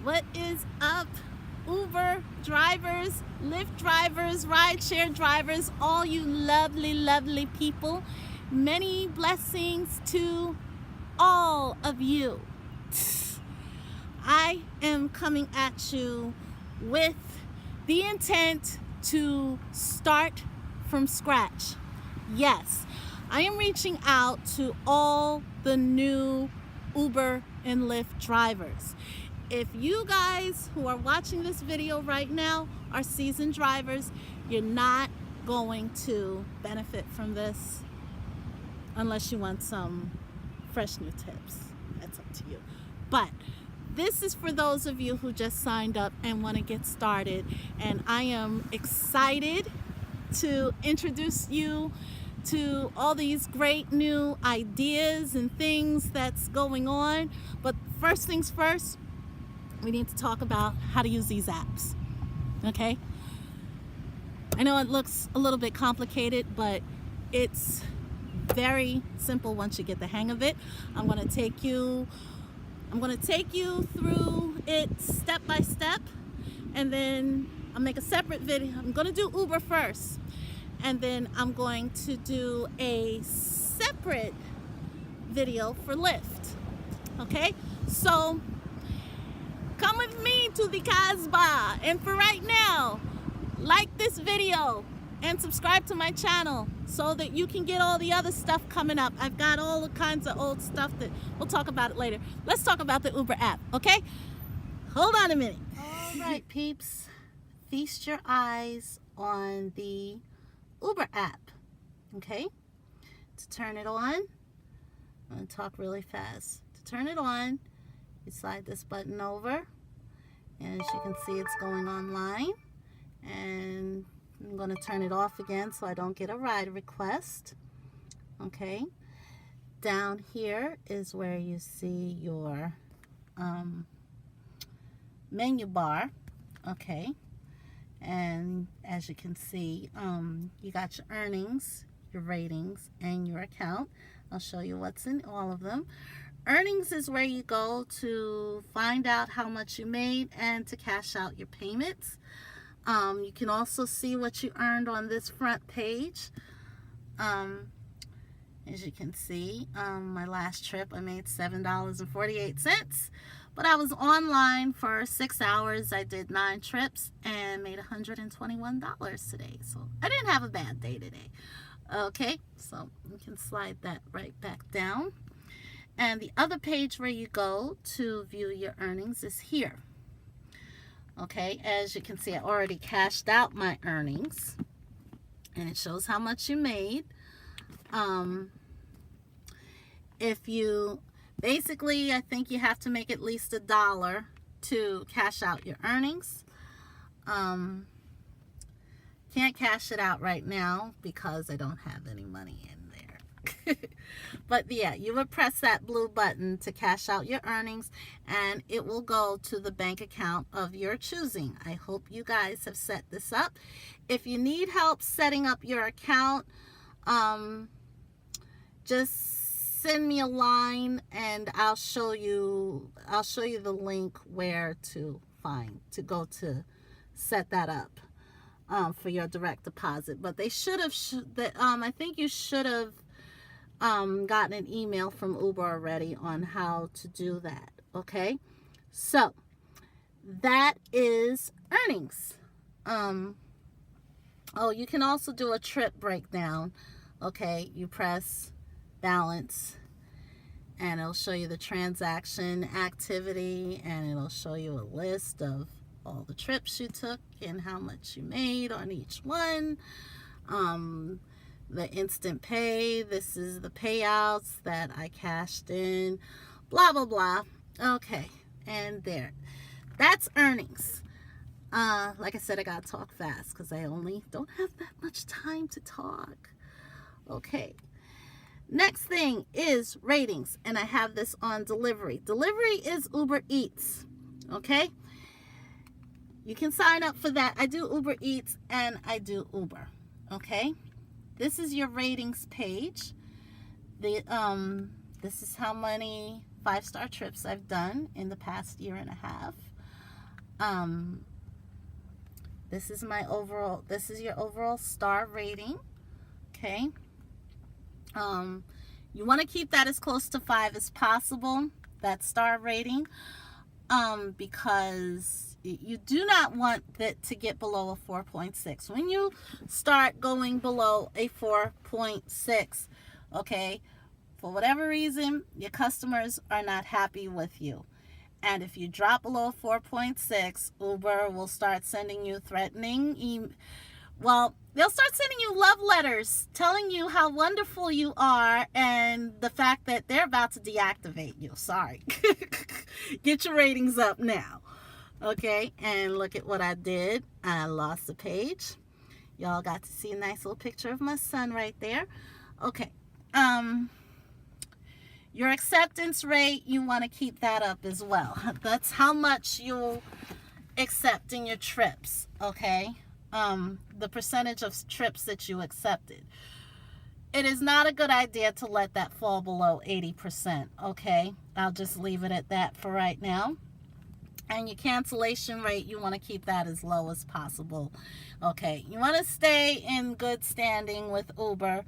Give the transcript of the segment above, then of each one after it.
What is up, Uber drivers, Lyft drivers, rideshare drivers, all you lovely, lovely people? Many blessings to all of you. I am coming at you with the intent to start from scratch. Yes, I am reaching out to all the new Uber and Lyft drivers. If you guys who are watching this video right now are seasoned drivers, you're not going to benefit from this unless you want some fresh new tips. That's up to you. But this is for those of you who just signed up and want to get started, and I am excited to introduce you to all these great new ideas and things that's going on. But first things first, we need to talk about how to use these apps. Okay? I know it looks a little bit complicated, but it's very simple once you get the hang of it. I'm going to take you through it step by step, and then I'll make a separate video. I'm going to do Uber first, and then I'm going to do a separate video for Lyft. Okay? So come with me to the Casbah, and for right now, like this video and subscribe to my channel so that you can get all the other stuff coming up. I've got all the kinds of old stuff that we'll talk about it later. Let's talk about the Uber app, okay? Hold on a minute. All right, peeps, feast your eyes on the Uber app, okay? To turn it on, I'm gonna talk really fast. To turn it on, you slide this button over, and as you can see, it's going online. And I'm going to turn it off again so I don't get a ride request. Okay. Down here is where you see your menu bar. Okay. And as you can see, you got your earnings, your ratings, and your account. I'll show you what's in all of them. Earnings is where you go to find out how much you made and to cash out your payments. You can also see what you earned on this front page. As you can see, my last trip I made $7.48, but I was online for 6 hours. I did 9 trips and made $121 today, so I didn't have a bad day today. Okay, so you can slide that right back down. And the other page where you go to view your earnings is here. Okay, as you can see, I already cashed out my earnings, and it shows how much you made. If you, basically, I think you have to make at least $1 to cash out your earnings. Can't cash it out right now because I don't have any money in there. But yeah, you would press that blue button to cash out your earnings, and it will go to the bank account of your choosing. I hope you guys have set this up. If you need help setting up your account, just send me a line and I'll show you the link where to go to set that up for your direct deposit. But they should have I think you should have gotten an email from Uber already on how to do that. Okay, so that is earnings. Oh, you can also do a trip breakdown. Okay, you press balance and it'll show you the transaction activity, and it'll show you a list of all the trips you took and how much you made on each one. The instant pay, this is the payouts that I cashed in, blah blah blah. Okay, and there, that's earnings. Like I said, I gotta talk fast because I only don't have that much time to talk. Okay, next thing is ratings, and I have this on delivery. Delivery is Uber Eats. Okay, you can sign up for that. I do Uber Eats and I do Uber. Okay, this is your ratings page. This is how many 5-star trips I've done in the past year and a half. Um, this is your overall star rating. Okay. You want to keep that as close to 5 as possible, that star rating, because you do not want it to get below a 4.6. When you start going below a 4.6, okay, for whatever reason, your customers are not happy with you. And if you drop below 4.6, Uber will start sending you threatening they'll start sending you love letters telling you how wonderful you are and the fact that they're about to deactivate you. Sorry. Get your ratings up now. Okay, and look at what I did. I lost the page. Y'all got to see a nice little picture of my son right there. Okay. Your acceptance rate, you want to keep that up as well. That's how much you'll accept in your trips, okay? The percentage of trips that you accepted. It is not a good idea to let that fall below 80%, okay? I'll just leave it at that for right now. And your cancellation rate, you want to keep that as low as possible, okay? You want to stay in good standing with Uber.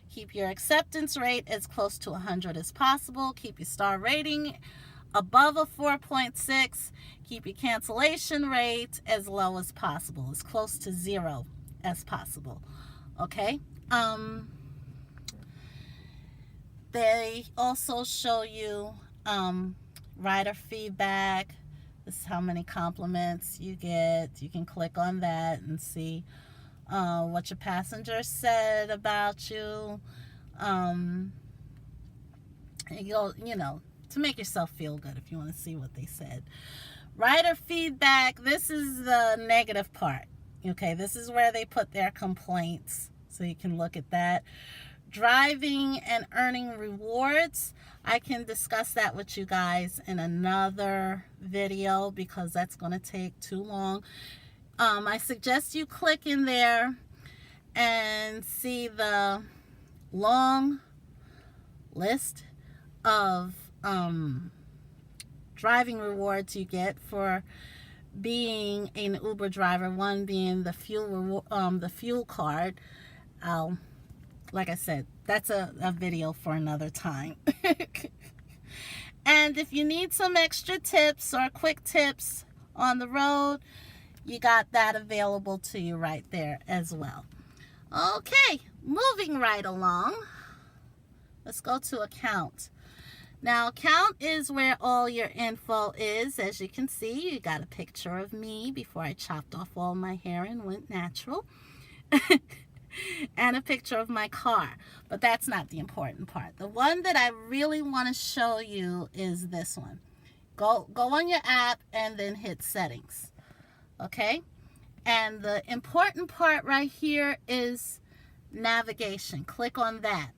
Keep your acceptance rate as close to 100 as possible. Keep your star rating above a 4.6. Keep your cancellation rate as low as possible, as close to 0 as possible. Okay? They also show you rider feedback. This is how many compliments you get. You can click on that and see what your passenger said about you. To make yourself feel good if you want to see what they said. Rider feedback, this is the negative part. Okay, this is where they put their complaints, so you can look at that. Driving and earning rewards, I can discuss that with you guys in another video because that's going to take too long. I suggest you click in there and see the long list of driving rewards you get for being an Uber driver. One being the fuel card. Like I said, that's a video for another time. And if you need some extra tips or quick tips on the road, you got that available to you right there as well. Okay, moving right along. Let's go to account. Now, account is where all your info is. As you can see, you got a picture of me before I chopped off all my hair and went natural. And a picture of my car. But that's not the important part. The one that I really want to show you is this one. Go on your app and then hit settings. Okay? And the important part right here is navigation. Click on that.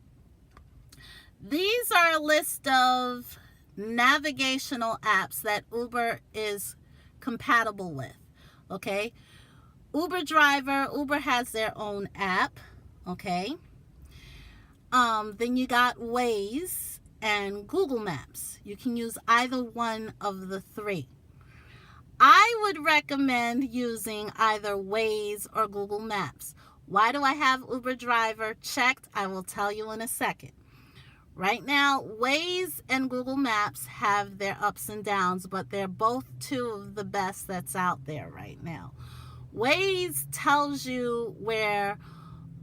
These are a list of navigational apps that Uber is compatible with. Okay? Uber driver, Uber has their own app, okay? Then you got Waze and Google Maps. You can use either one of the three. I would recommend using either Waze or Google Maps. Why do I have Uber driver checked? I will tell you in a second. Right now, Waze and Google Maps have their ups and downs, but they're both two of the best that's out there right now. Waze tells you where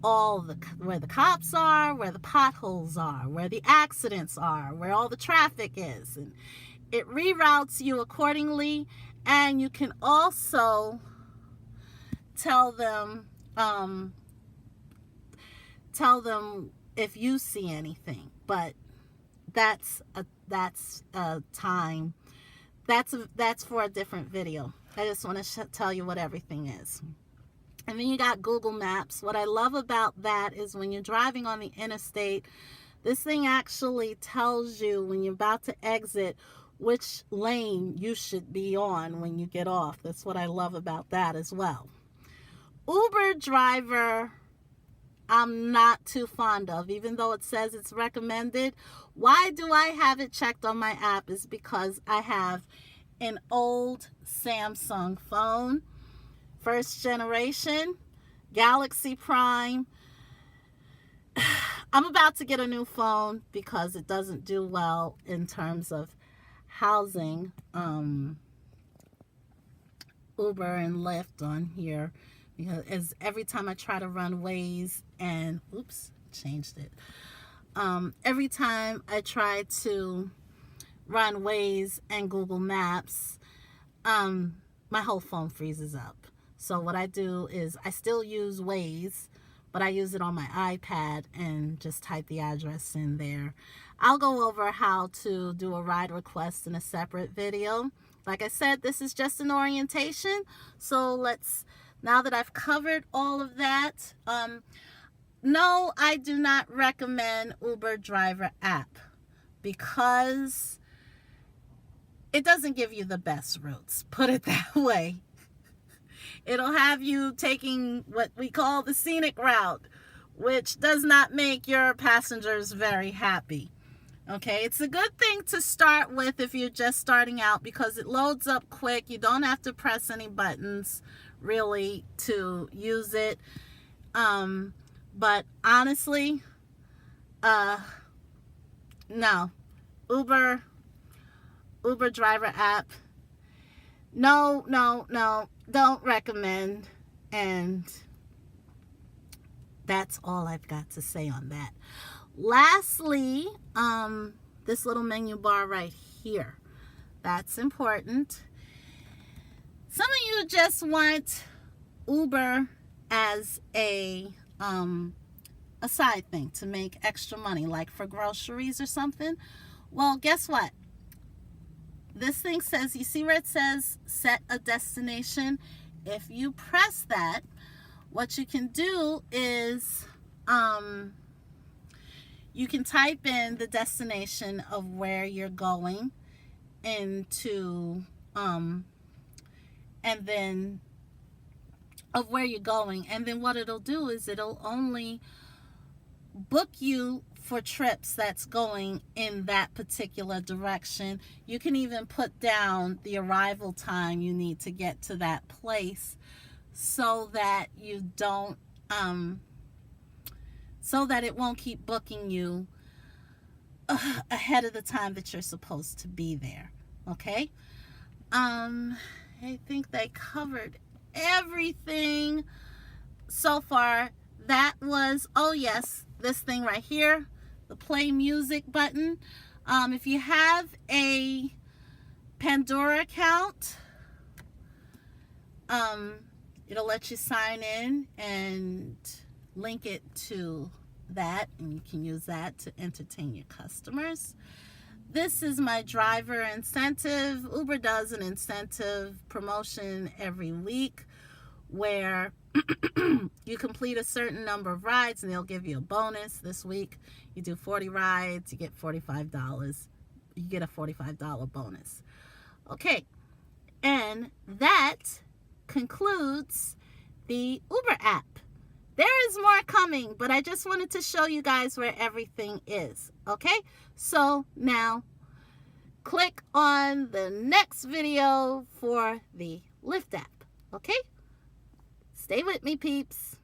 the cops are, where the potholes are, where the accidents are, where all the traffic is, and it reroutes you accordingly. And you can also tell them if you see anything. But that's for a different video. I just want to tell you what everything is. And then you got Google Maps. What I love about that is when you're driving on the interstate, this thing actually tells you when you're about to exit which lane you should be on when you get off. That's what I love about that as well. Uber driver, I'm not too fond of, even though it says it's recommended. Why do I have it checked on my app is because I have an old Samsung phone, first generation, Galaxy Prime. I'm about to get a new phone because it doesn't do well in terms of housing Uber and Lyft on here, because every time I try to run Waze and oops, changed it. Every time I try to run Waze and Google Maps, my whole phone freezes up. So what I do is I still use Waze, but I use it on my iPad and just type the address in there. I'll go over how to do a ride request in a separate video. Like I said, this is just an orientation. So now that I've covered all of that, no, I do not recommend Uber driver app because it doesn't give you the best routes, put it that way. It'll have you taking what we call the scenic route, which does not make your passengers very happy. Okay, it's a good thing to start with if you're just starting out because it loads up quick. You don't have to press any buttons really to use it. But honestly, no. Uber driver app, no, don't recommend. And that's all I've got to say on that. Lastly, this little menu bar right here, that's important. Some of you just want Uber as a side thing to make extra money, like for groceries or something. Well, guess what? This thing says, you see where it says set a destination? If you press that, what you can do is you can type in the destination of where you're going into and then of where you're going, and then what it'll do is it'll only book you for trips that's going in that particular direction. You can even put down the arrival time you need to get to that place so that you don't so that it won't keep booking you ahead of the time that you're supposed to be there. Okay, I think they covered everything so far. That was, oh yes, this thing right here, the play music button. If you have a Pandora account, it'll let you sign in and link it to that, and you can use that to entertain your customers. This is my driver incentive. Uber does an incentive promotion every week where you complete a certain number of rides and they'll give you a bonus. This week you do 40 rides, you get $45. You get a $45 bonus. Okay, and that concludes the Uber app. There is more coming, but I just wanted to show you guys where everything is. Okay, so now click on the next video for the Lyft app. Okay, stay with me, peeps.